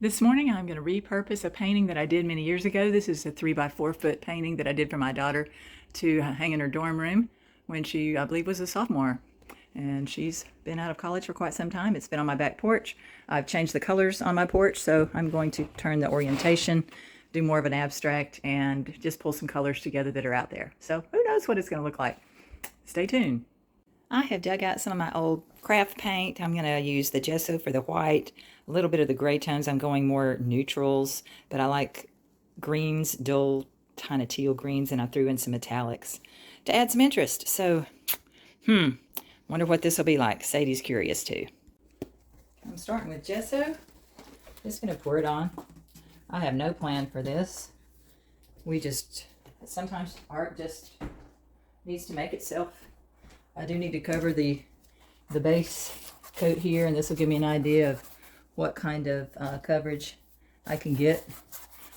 This morning I'm going to repurpose a painting that I did many years ago. This is a 3 by 4 foot painting that I did for my daughter to hang in her dorm room when she, I believe, was a sophomore. And she's been out of college for quite some time. It's been on my back porch. I've changed the colors on my porch, so I'm going to turn the orientation, do more of an abstract, and just pull some colors together that are out there. So who knows what it's going to look like. Stay tuned. I have dug out some of my old craft paint. I'm going to use the gesso for the white, a little bit of the gray tones. I'm going more neutrals, but I like greens, dull, kind of teal greens, and I threw in some metallics to add some interest. So, wonder what this will be like. Sadie's curious too. I'm starting with gesso. Just going to pour it on. I have no plan for this. Sometimes art just needs to make itself. I do need to cover the base coat here, and this will give me an idea of what kind of coverage I can get.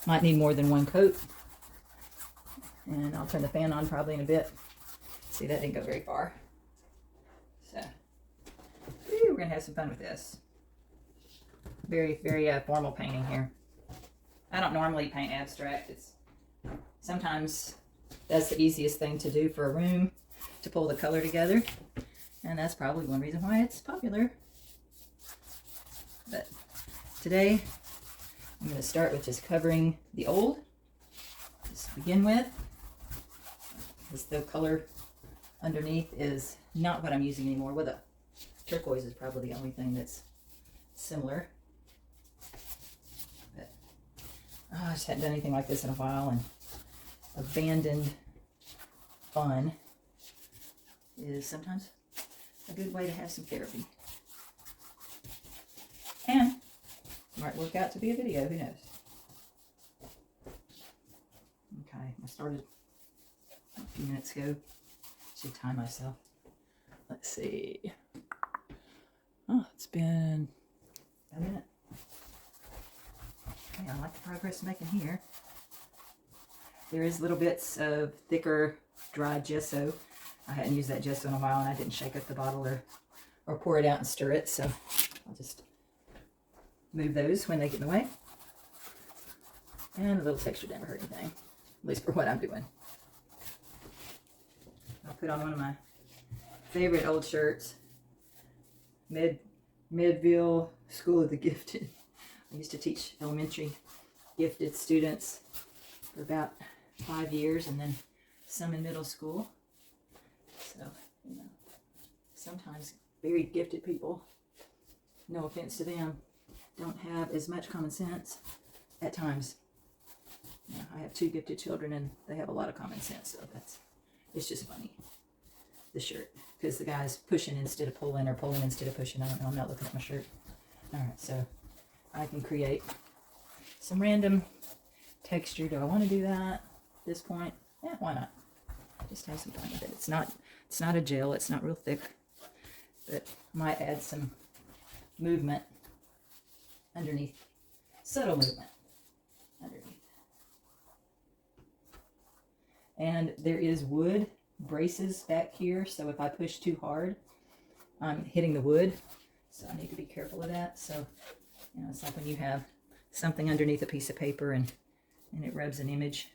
Might need more than one coat. And I'll turn the fan on probably in a bit. See, that didn't go very far. So, we're going to have some fun with this. Very, very formal painting here. I don't normally paint abstract. Sometimes that's the easiest thing to do for a room, to pull the color together, and that's probably one reason why it's popular. But today I'm going to start with just covering the old, just to begin with, because the color underneath is not what I'm using anymore. Well, the turquoise is probably the only thing that's similar. But I just hadn't done anything like this in a while, and abandoned fun is sometimes a good way to have some therapy. And might work out to be a video, who knows? Okay, I started a few minutes ago. Should time myself. Let's see. Oh, it's been a minute. Okay, I like the progress I'm making here. There is little bits of thicker, dry gesso. I hadn't used that gesso in a while, and I didn't shake up the bottle or pour it out and stir it, so I'll just move those when they get in the way. And a little texture never hurt anything, at least for what I'm doing. I'll put on one of my favorite old shirts, Midville School of the Gifted. I used to teach elementary gifted students for about 5 years, and then some in middle school. So, sometimes very gifted people, no offense to them, don't have as much common sense at times. I have 2 gifted children, and they have a lot of common sense, so it's just funny, the shirt, because the guy's pushing instead of pulling, or pulling instead of pushing. I don't know, I'm not looking at my shirt. Alright, so I can create some random texture. Do I want to do that at this point? Yeah, why not? Just have some fun with it. It's not a gel, it's not real thick, but might add some movement underneath, subtle movement underneath. And there is wood braces back here, so if I push too hard, I'm hitting the wood, so I need to be careful of that. So, it's like when you have something underneath a piece of paper and it rubs an image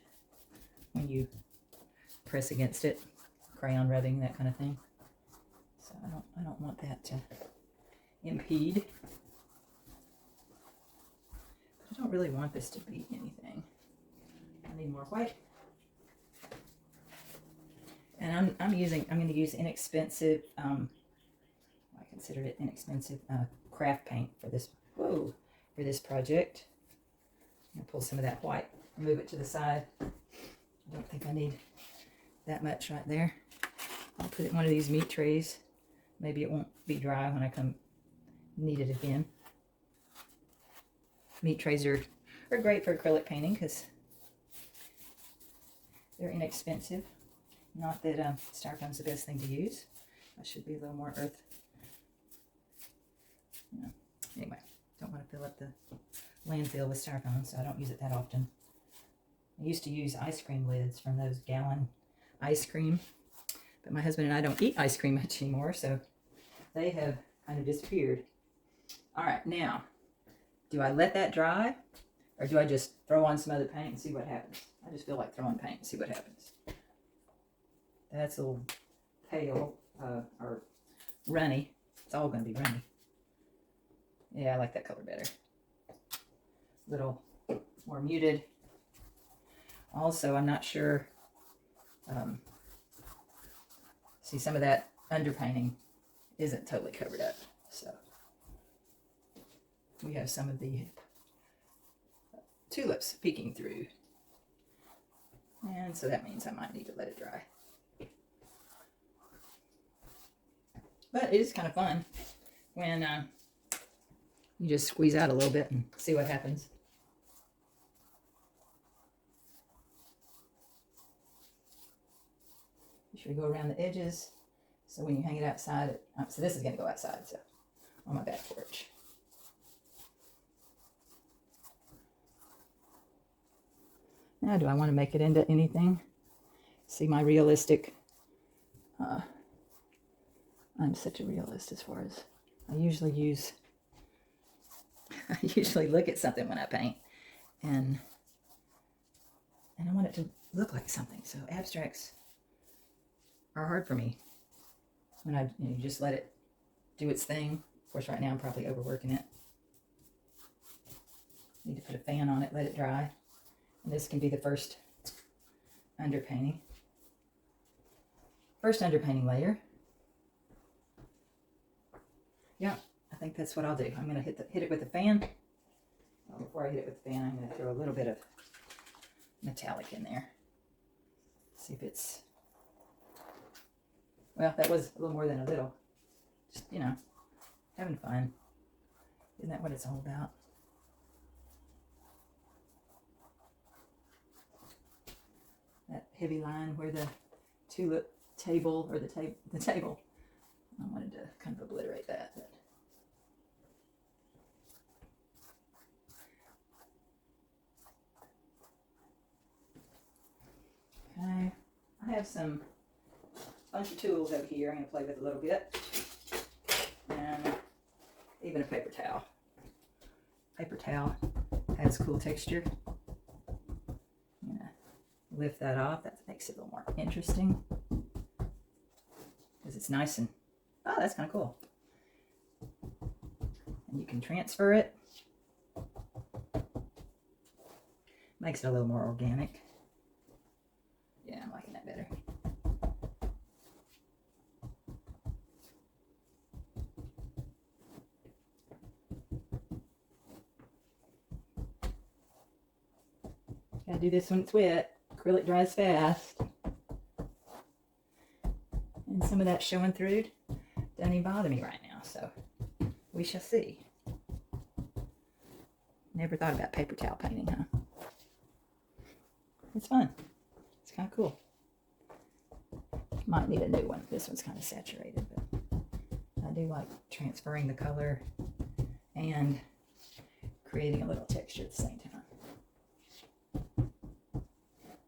when you press against it, crayon rubbing, that kind of thing. So I don't want that to impede. But I don't really want this to be anything. I need more white. And I'm going to use inexpensive, I considered it inexpensive craft paint for this project. I'm going to pull some of that white, move it to the side. I don't think I need that much right there. I'll put it in one of these meat trays. Maybe it won't be dry when I come need it again. Meat trays are great for acrylic painting because they're inexpensive. Not that styrofoam's the best thing to use. I should be a little more earth. Anyway, don't want to fill up the landfill with styrofoam, so I don't use it that often. I used to use ice cream lids from those gallon ice cream, but my husband and I don't eat ice cream much anymore, so they have kind of disappeared. All right, now do I let that dry, or do I just throw on some other paint and see what happens? I just feel like throwing paint and see what happens. That's a little pale, or runny. It's all going to be runny. Yeah, I like that color better. A little more muted. Also, I'm not sure. See, some of that underpainting isn't totally covered up. So we have some of the tulips peeking through. And so that means I might need to let it dry. But it is kind of fun when you just squeeze out a little bit and see what happens. You should go around the edges, so when you hang it outside, so this is going to go outside, so on my back porch. Now, do I want to make it into anything? See my realistic, I'm such a realist as far as, I usually look at something when I paint, and I want it to look like something, so abstracts are hard for me when you just let it do its thing. Of course, right now I'm probably overworking it. Need to put a fan on it, let it dry. And this can be the first underpainting. First underpainting layer. Yeah, I think that's what I'll do. I'm going to hit it with a fan. Well, before I hit it with the fan, I'm going to throw a little bit of metallic in there. See if it's... Well, that was a little more than a little. Just, having fun. Isn't that what it's all about? That heavy line where the tulip table, or the table, I wanted to kind of obliterate that. But. Okay, I have some bunch of tools over here I'm going to play with a little bit, and even a paper towel. Paper towel has cool texture. I'm going to lift that off. That makes it a little more interesting because it's nice and, oh, that's kind of cool. And you can transfer it. Makes it a little more organic. Yeah, I'm liking that better. Gotta do this when it's wet. Acrylic dries fast. And some of that showing through doesn't even bother me right now, so we shall see. Never thought about paper towel painting, huh? It's fun. It's kind of cool. Might need a new one. This one's kind of saturated, but I do like transferring the color and creating a little texture at the same time.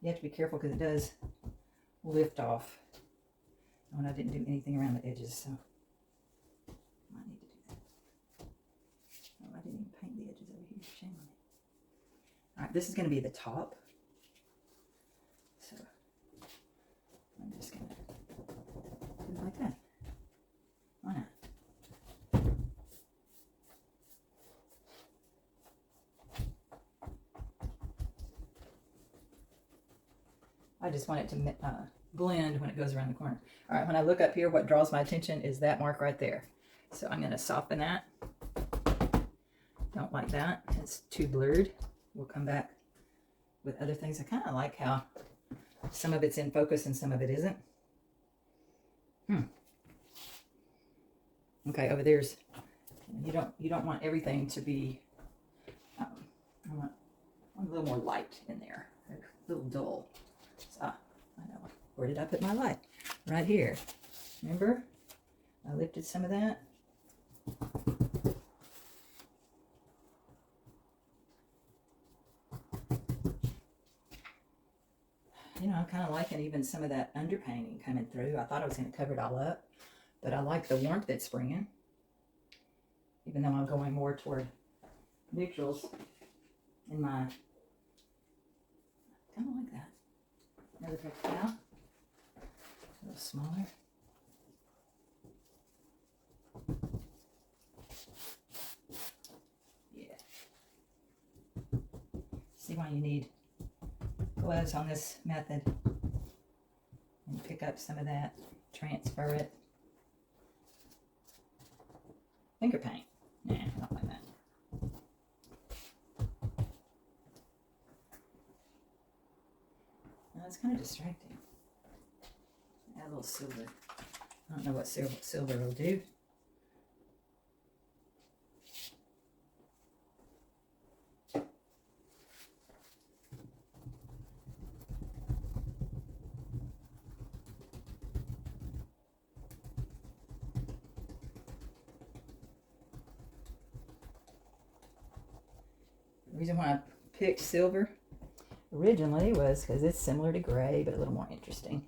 You have to be careful because it does lift off. And I didn't do anything around the edges, so I might need to do that. Oh, I didn't even paint the edges over here. Shame on me. All right, this is going to be the top. So I'm just going to do it like that. Why not? I just want it to blend when it goes around the corner. All right, when I look up here, what draws my attention is that mark right there. So I'm going to soften that. Don't like that. It's too blurred. We'll come back with other things. I kind of like how some of it's in focus and some of it isn't. Okay, over there's, you don't want everything to be, I want a little more light in there, a little dull. So, I know, where did I put my light? Right here. Remember? I lifted some of that. I'm kind of liking even some of that underpainting coming through. I thought I was going to cover it all up, but I like the warmth it's bringing. Even though I'm going more toward neutrals in my, kind of like that. Another paper towel, a little smaller. Yeah. See why you need gloves on this method. And pick up some of that, transfer it. Finger paint. Nah, I don't like that. It's kind of distracting. Add a little silver. I don't know what silver will do. The reason why I picked silver originally was because it's similar to gray, but a little more interesting.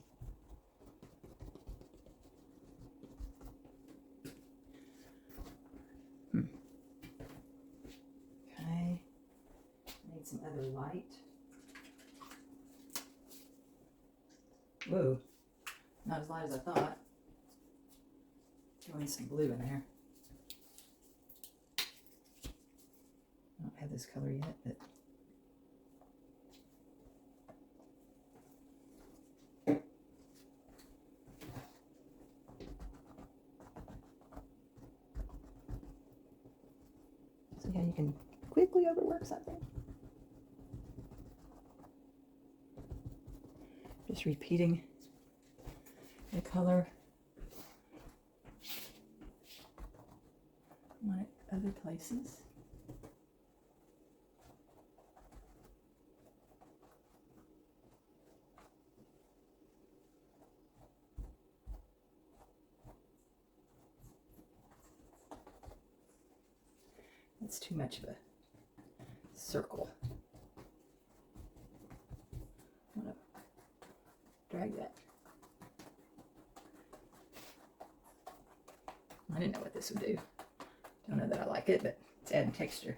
Okay, need some other light. Whoa, not as light as I thought. Throwing some blue in there. I don't have this color yet, but see how you can quickly overwork something. Just repeating the color on other places. It's too much of a circle. I'm gonna drag that. I didn't know what this would do. Don't know that I like it, but it's adding texture.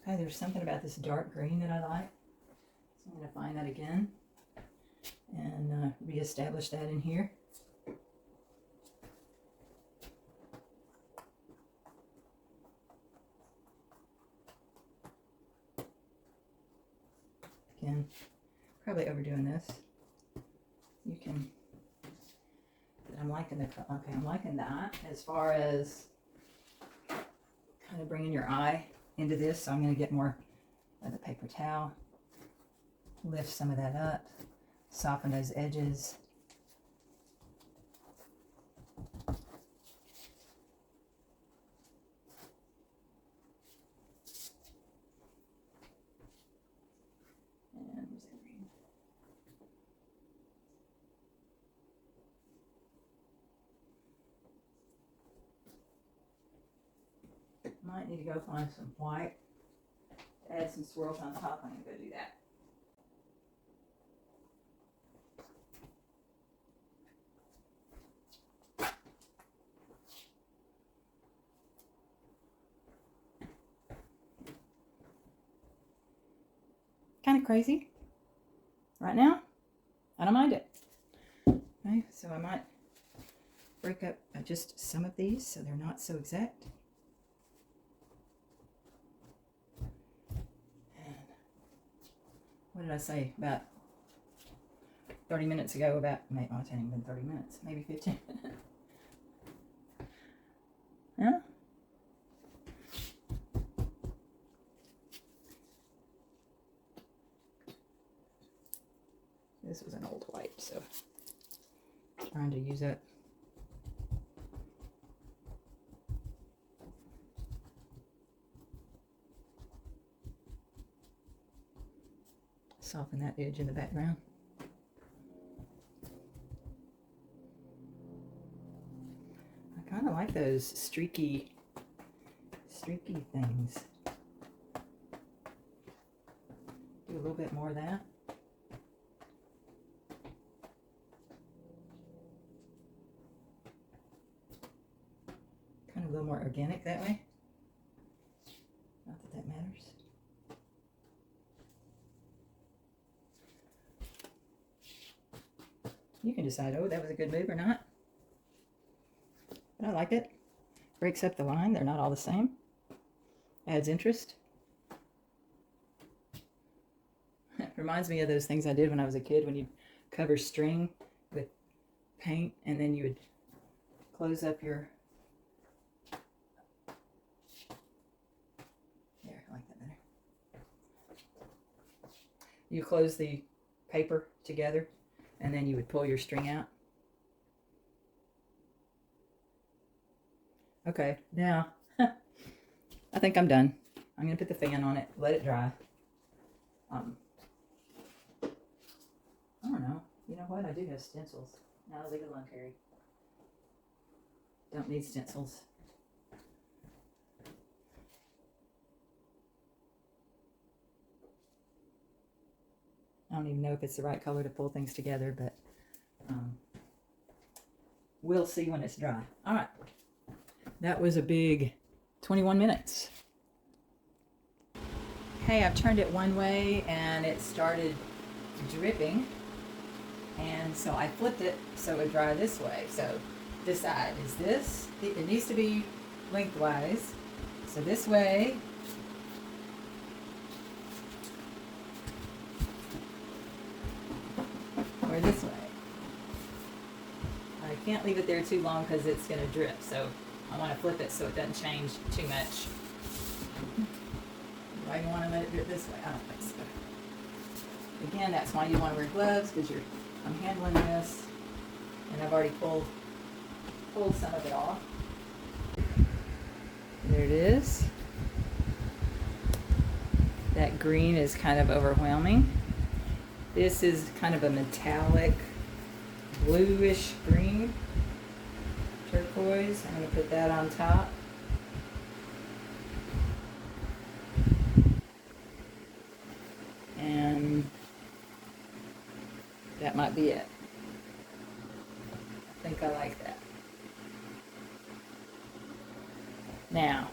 Okay, there's something about this dark green that I like. So I'm going to find that again and reestablish that in here. Again, probably overdoing this. You can, but I'm liking the, okay, I'm liking that as far as kind of bringing your eye into this. So I'm going to get more of the paper towel, lift some of that up, soften those edges. And where's that green? Might need to go find some white, add some swirls on top. I'm going to go do that. Kind of crazy right now. I don't mind it. Okay, so I might break up just some of these so they're not so exact. What did I say about 30 minutes ago about, maybe, oh, it hasn't even been 30 minutes, maybe 15. Yeah? This was an old white, so trying to use it. soften that edge in the background. I kind of like those streaky things. Do a little bit more of that. Kind of a little more organic that way. Not that that matters. You can decide, oh, that was a good move or not. But I like it. Breaks up the line. They're not all the same. Adds interest. Reminds me of those things I did when I was a kid, when you cover string with paint and then you would close up your... There, I like that better. You close the paper together and then you would pull your string out. Okay, now I think I'm done. I'm going to put the fan on it, let it dry. I don't know. You know what? I do have stencils. Now leave it alone, Kari. Don't need stencils. I don't even know if it's the right color to pull things together, but we'll see when it's dry. All right. That was a big 21 minutes. Okay, I've turned it one way and it started dripping. And so I flipped it so it would dry this way. So decide, is this, it needs to be lengthwise. So this way, or this way. I can't leave it there too long because it's going to drip. So I want to flip it so it doesn't change too much. Do I want to let it drip this way? I don't think so. Again, that's why you want to wear gloves, because I'm handling this and I've already pulled some of it off. There it is. That green is kind of overwhelming. This is kind of a metallic bluish green, turquoise. I'm going to put that on top. And that might be it. I think I like that. Now,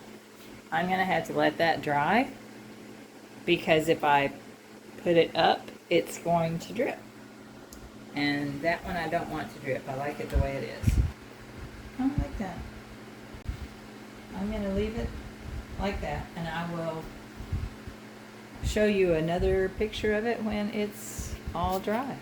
I'm going to have to let that dry, because if I put it up, it's going to drip. And that one I don't want to drip. I like it the way it is. I don't like that. I'm going to leave it like that, and I will show you another picture of it when it's all dry.